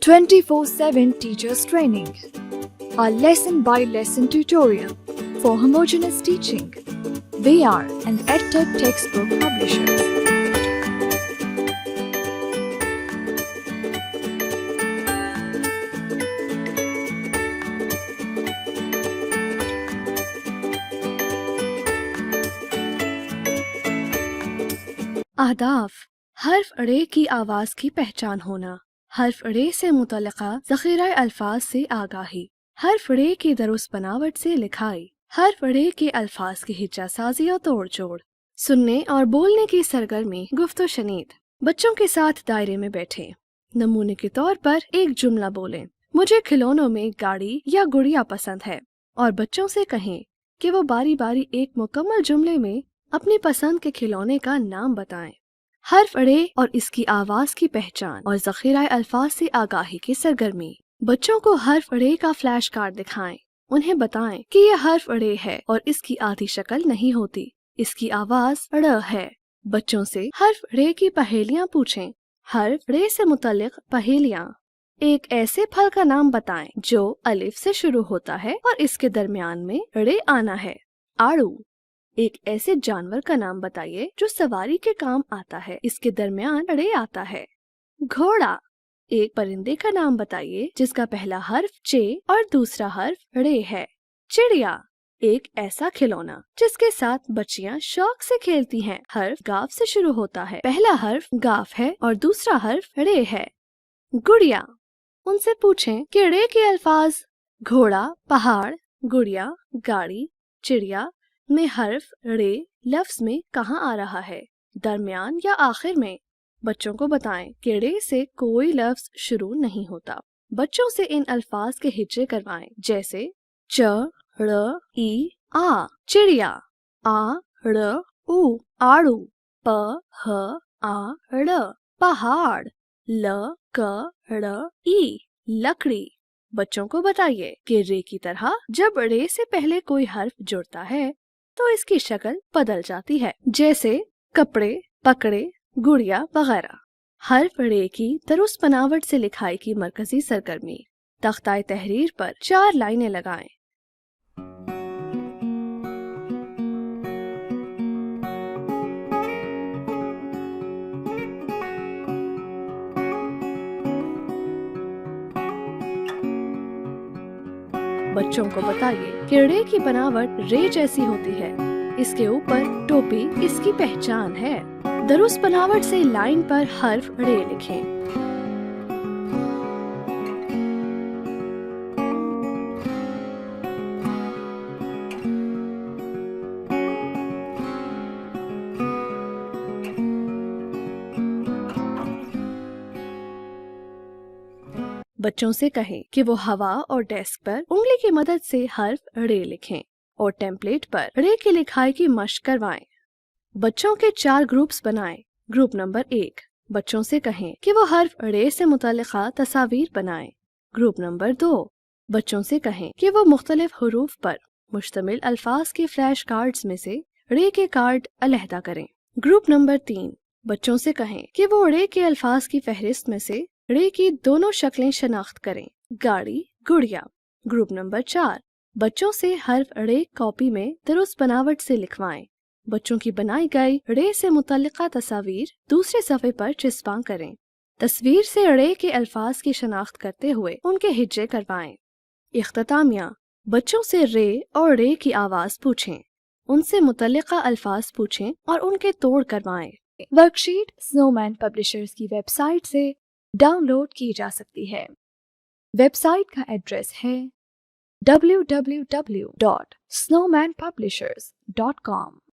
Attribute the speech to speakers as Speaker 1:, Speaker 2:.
Speaker 1: 24/7 Teachers Training, our lesson-by-lesson tutorial for homogeneous teaching. We are an EdTech textbook publisher.
Speaker 2: अहदाफ हर्फ अड़े की आवाज़ की पहचान होना, हर्फ अड़े से मुतल्लिक़ा ज़ख़ीरा अल्फाज से आगाही, हर्फ अड़े की दुरुस्त बनावट से लिखाई, हर्फ अड़े के अल्फाज की हिज्जा साजी और तोड़ जोड़, सुनने और बोलने की सरगर्मी गुफ्तो शनीद। बच्चों के साथ दायरे में बैठे, नमूने के तौर पर एक जुमला बोलें, मुझे खिलौनों में गाड़ी या गुड़िया पसंद है, और बच्चों से कहें कि वो बारी बारी एक मुकम्मल जुमले में अपनी पसंद के खिलौने का नाम बताएं। हर्फ अड़े और इसकी आवाज़ की पहचान और ज़ख़ीरा अल्फाज से आगाही की सरगर्मी। बच्चों को हर्फ अड़े का फ्लैश कार्ड दिखाएं, उन्हें बताएं कि यह हर्फ अड़े है और इसकी आधी शक्ल नहीं होती, इसकी आवाज़ अड़ है। बच्चों से हर्फ अड़े की पहेलियाँ पूछें, हर्फ अड़े से मुतल्लिक़ पहेलियाँ। एक ऐसे फल का नाम बताएं जो अलिफ से शुरू होता है और इसके दरमियान में अड़े आना है। आड़ू। एक ऐसे जानवर का नाम बताइए जो सवारी के काम आता है, इसके दरमियान अड़े आता है। घोड़ा। एक परिंदे का नाम बताइए जिसका पहला हर्फ चे और दूसरा हर्फ अड़े है। चिड़िया। एक ऐसा खिलौना जिसके साथ बच्चियां शौक से खेलती हैं, हर्फ गाफ से शुरू होता है, पहला हर्फ गाफ है और दूसरा हर्फ अड़े है। गुड़िया। उनसे पूछें कि अड़े के अल्फाज घोड़ा, पहाड़, गुड़िया, गाड़ी, चिड़िया में हर्फ अड़े लफ्ज में कहाँ आ रहा है, दरमियान या आखिर में। बच्चों को बताएं कि अड़े से कोई लफ्ज शुरू नहीं होता। बच्चों से इन अल्फाज के हिज्जे करवाएं, जैसे च, ड़, ई, आ। चिड़िया, आ, ड़, उ। आड़ू, प, ह, आ, ड़। पहाड़, ल, क, ड़, ई। लकड़ी। बच्चों को बताइए कि रे की तरह जब अड़े से पहले कोई हर्फ जुड़ता है तो इसकी शक्ल बदल जाती है, जैसे कपड़े, पकड़े, गुड़िया वगैरह। हर्फ अड़े की दुरुस्त बनावट से लिखाई की मरकजी सरगर्मी। तख्ताए तहरीर पर 4 लाइनें लगाएं। बच्चों को बताइए कि अड़े की बनावट रे जैसी होती है, इसके ऊपर टोपी इसकी पहचान है। दुरुस्त बनावट से लाइन पर हर्फ अड़े लिखें। बच्चों से कहें कि वो हवा और डेस्क पर उंगली की मदद से हर्फ अड़े लिखें और टेम्पलेट पर अड़े की लिखाई की मशक करवाएं। बच्चों के 4 ग्रुप्स बनाएं। ग्रुप नंबर 1, बच्चों से कहें कि वो हर्फ अड़े से मुतल्लिक़ा तस्वीर बनाएं। ग्रुप नंबर 2, बच्चों से कहें कि वो मुख्तलिफ हुरूफ पर मुश्तमिल अल्फाज के फ्लैश कार्ड्स में से अड़े के कार्ड अलहदा करें। ग्रुप नंबर 3, बच्चों से कहें कि वो अड़े के अल्फाज की फहरिस्त में से अड़े की दोनों शक्लें शनाख्त करें, गाड़ी, गुड़िया। ग्रुप नंबर 4, बच्चों से हर्फ अड़े कॉपी में दुरुस्त बनावट से लिखवाएं। बच्चों की बनाई गई अड़े से मुतल्लिक़ा तस्वीर दूसरे सफ़े पर चिस्पां करें। तस्वीर से अड़े के अल्फाज की शनाख्त करते हुए उनके हिज्जे करवाएं। इख्तितामिया, बच्चों से रे और अड़े की आवाज़ पूछें, उनसे मुतल्लिक़ा अल्फाज पूछें और उनके तोड़ करवाएं।
Speaker 1: वर्कशीट स्नोमैन पब्लिशर्स की वेबसाइट से डाउनलोड की जा सकती है। वेबसाइट का एड्रेस है www.snowmanpublishers.com।